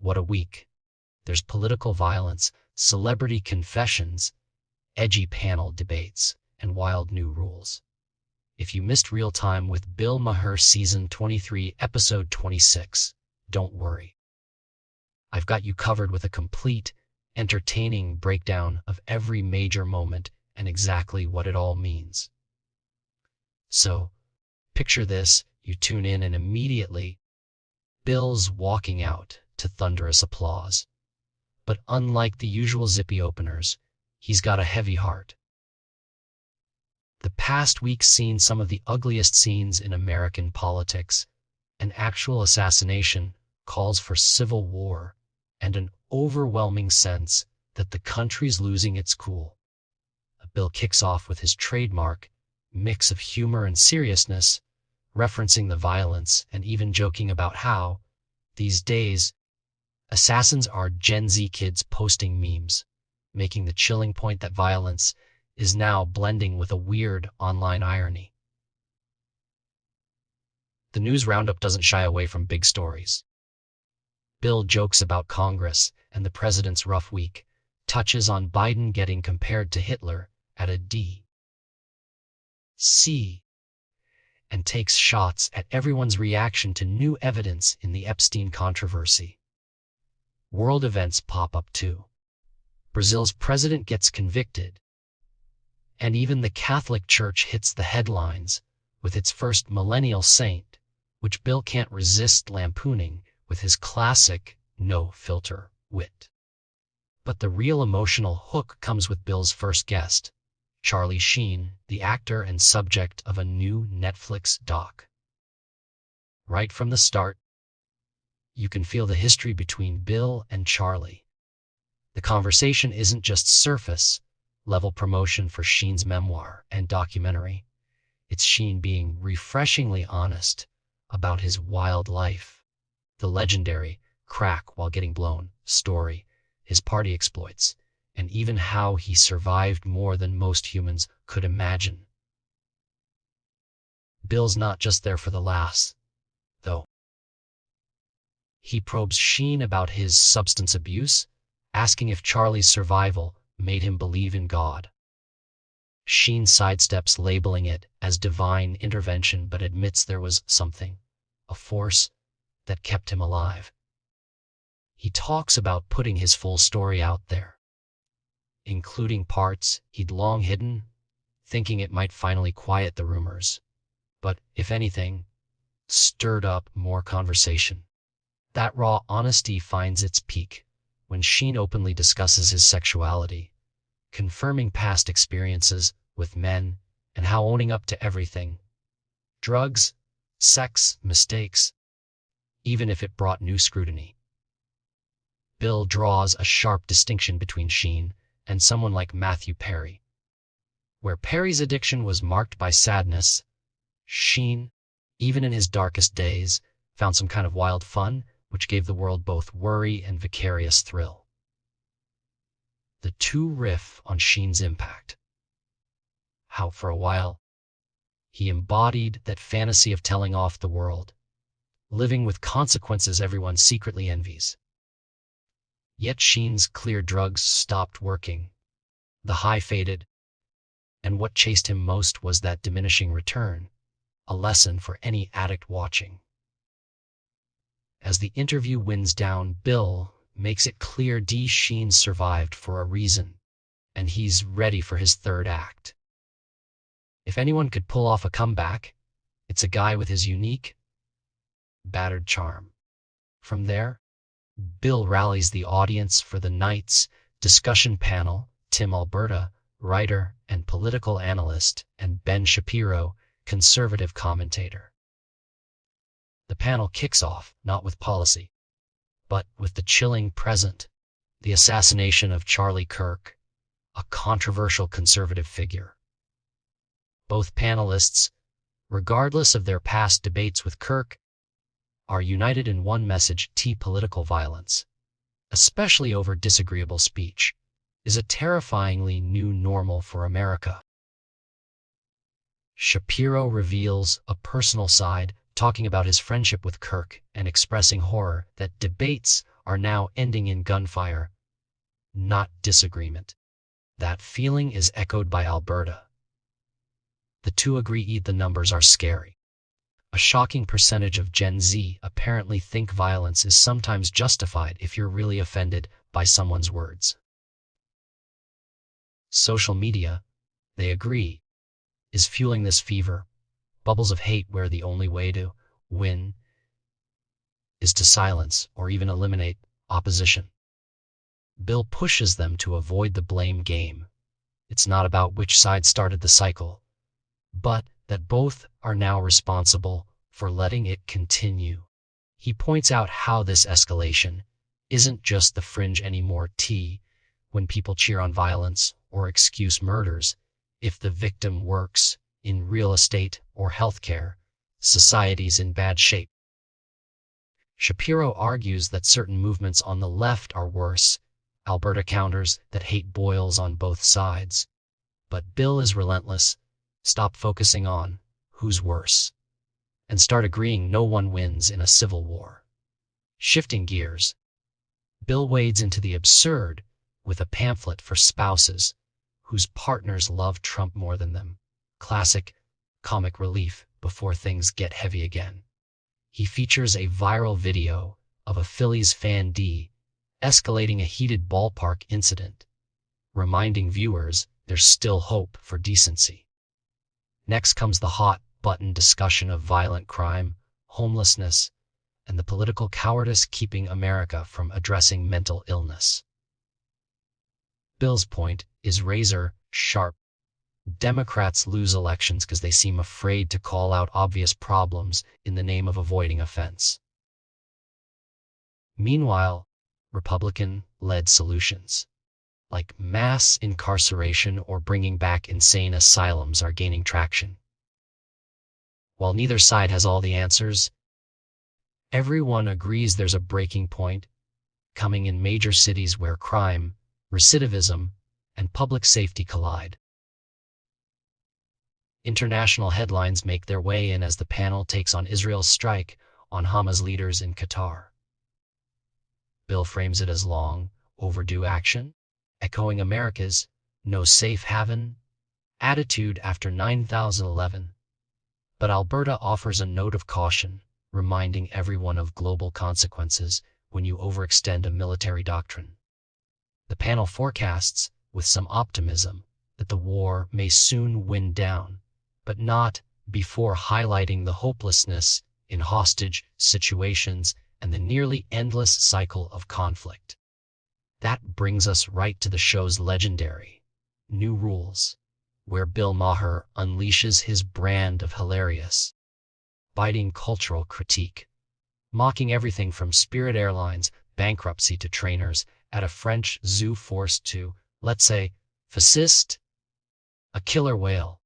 What a week. There's political violence, celebrity confessions, edgy panel debates, and wild new rules. If you missed Real Time with Bill Maher Season 23, Episode 26, don't worry. I've got you covered with a complete, entertaining breakdown of every major moment and exactly what it all means. So, picture this, you tune in and immediately, Bill's walking out to thunderous applause. But unlike the usual zippy openers, he's got a heavy heart. The past week's seen some of the ugliest scenes in American politics, an actual assassination, calls for civil war, and an overwhelming sense that the country's losing its cool. Bill kicks off with his trademark mix of humor and seriousness, referencing the violence and even joking about how, these days, assassins are Gen Z kids posting memes, making the chilling point that violence is now blending with a weird online irony. The news roundup doesn't shy away from big stories. Bill jokes about Congress and the president's rough week, touches on Biden getting compared to Hitler at a D.C., and takes shots at everyone's reaction to new evidence in the Epstein controversy. World events pop up too. Brazil's president gets convicted, and even the Catholic Church hits the headlines with its first millennial saint, which Bill can't resist lampooning with his classic no-filter wit. But the real emotional hook comes with Bill's first guest, Charlie Sheen, the actor and subject of a new Netflix doc. Right from the start, you can feel the history between Bill and Charlie. The conversation isn't just surface-level promotion for Sheen's memoir and documentary. It's Sheen being refreshingly honest about his wild life, the legendary crack while getting blown story, his party exploits, and even how he survived more than most humans could imagine. Bill's not just there for the laughs, though. He probes Sheen about his substance abuse, asking if Charlie's survival made him believe in God. Sheen sidesteps labeling it as divine intervention but admits there was something, a force, that kept him alive. He talks about putting his full story out there, including parts he'd long hidden, thinking it might finally quiet the rumors, but, if anything, stirred up more conversation. That raw honesty finds its peak when Sheen openly discusses his sexuality, confirming past experiences with men and how owning up to everything, drugs, sex, mistakes, even if it brought new scrutiny. Bill draws a sharp distinction between Sheen and someone like Matthew Perry. Where Perry's addiction was marked by sadness, Sheen, even in his darkest days, found some kind of wild fun, which gave the world both worry and vicarious thrill. The two riff on Sheen's impact. How, for a while, he embodied that fantasy of telling off the world, living with consequences everyone secretly envies. Yet Sheen's clear drugs stopped working. The high faded, and what chased him most was that diminishing return, a lesson for any addict watching. As the interview winds down, Bill makes it clear Sheen survived for a reason, and he's ready for his third act. If anyone could pull off a comeback, it's a guy with his unique, battered charm. From there, Bill rallies the audience for the night's discussion panel. Tim Alberta, writer and political analyst, and Ben Shapiro, conservative commentator. The panel kicks off not with policy, but with the chilling present, the assassination of Charlie Kirk, a controversial conservative figure. Both panelists, regardless of their past debates with Kirk, are united in one message: political violence, especially over disagreeable speech, is a terrifyingly new normal for America. Shapiro reveals a personal side, talking about his friendship with Kirk and expressing horror that debates are now ending in gunfire, not disagreement. That feeling is echoed by Alberta. The two agree the numbers are scary. A shocking percentage of Gen Z apparently think violence is sometimes justified if you're really offended by someone's words. Social media, they agree, is fueling this fever. Bubbles of hate where the only way to win is to silence or even eliminate opposition. Bill pushes them to avoid the blame game. It's not about which side started the cycle, but that both are now responsible for letting it continue. He points out how this escalation isn't just the fringe anymore. When people cheer on violence or excuse murders, if the victim works in real estate or healthcare, society's in bad shape. Shapiro argues that certain movements on the left are worse. Alberta counters that hate boils on both sides. But Bill is relentless. Stop focusing on who's worse and start agreeing no one wins in a civil war. Shifting gears, Bill wades into the absurd with a pamphlet for spouses whose partners love Trump more than them. Classic comic relief before things get heavy again. He features a viral video of a Phillies fan escalating a heated ballpark incident, reminding viewers there's still hope for decency. Next comes the hot-button discussion of violent crime, homelessness, and the political cowardice keeping America from addressing mental illness. Bill's point is razor sharp. Democrats lose elections because they seem afraid to call out obvious problems in the name of avoiding offense. Meanwhile, Republican-led solutions, like mass incarceration or bringing back insane asylums, are gaining traction. While neither side has all the answers, everyone agrees there's a breaking point coming in major cities where crime, recidivism, and public safety collide. International headlines make their way in as the panel takes on Israel's strike on Hamas leaders in Qatar. Bill frames it as long overdue action, echoing America's no safe haven attitude after 9/11. But Alberta offers a note of caution, reminding everyone of global consequences when you overextend a military doctrine. The panel forecasts, with some optimism, that the war may soon wind down, but not before highlighting the hopelessness in hostage situations and the nearly endless cycle of conflict. That brings us right to the show's legendary New Rules, where Bill Maher unleashes his brand of hilarious, biting cultural critique, mocking everything from Spirit Airlines bankruptcy to trainers at a French zoo forced to, let's say, fascist a killer whale,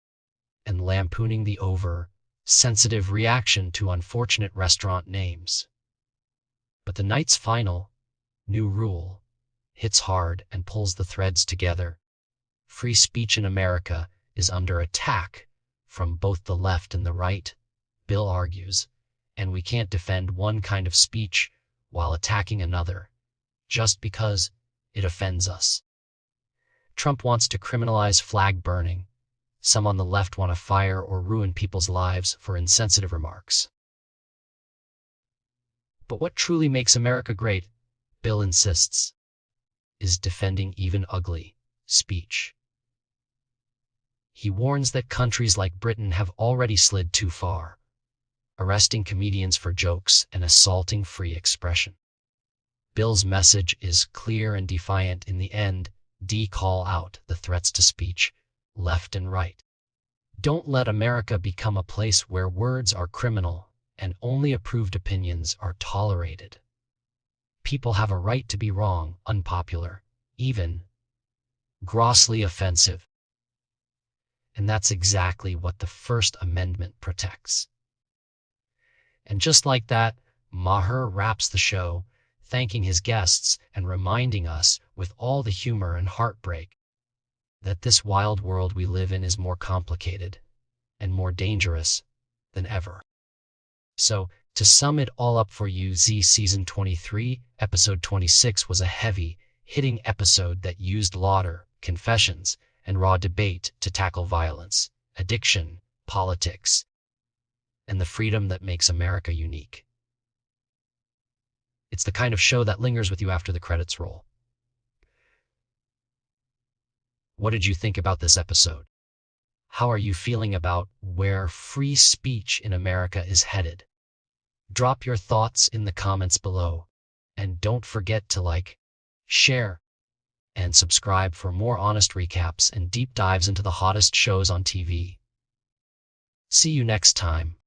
and lampooning the over-sensitive reaction to unfortunate restaurant names. But the night's final New Rule hits hard and pulls the threads together. Free speech in America is under attack from both the left and the right, Bill argues, and we can't defend one kind of speech while attacking another, just because it offends us. Trump wants to criminalize flag burning. Some on the left want to fire or ruin people's lives for insensitive remarks. But what truly makes America great, Bill insists, is defending even ugly speech. He warns that countries like Britain have already slid too far, arresting comedians for jokes and assaulting free expression. Bill's message is clear and defiant in the end. Call out the threats to speech, left and right. Don't let America become a place where words are criminal and only approved opinions are tolerated. People have a right to be wrong, unpopular, even grossly offensive. And that's exactly what the First Amendment protects. And just like that, Maher wraps the show, thanking his guests and reminding us, with all the humor and heartbreak, that this wild world we live in is more complicated and more dangerous than ever. So To sum it all up for you, Z Season 23, Episode 26 was a heavy, hitting episode that used laughter, confessions, and raw debate to tackle violence, addiction, politics, and the freedom that makes America unique. It's the kind of show that lingers with you after the credits roll. What did you think about this episode? How are you feeling about where free speech in America is headed? Drop your thoughts in the comments below. And don't forget to like, share, and subscribe for more honest recaps and deep dives into the hottest shows on TV. See you next time.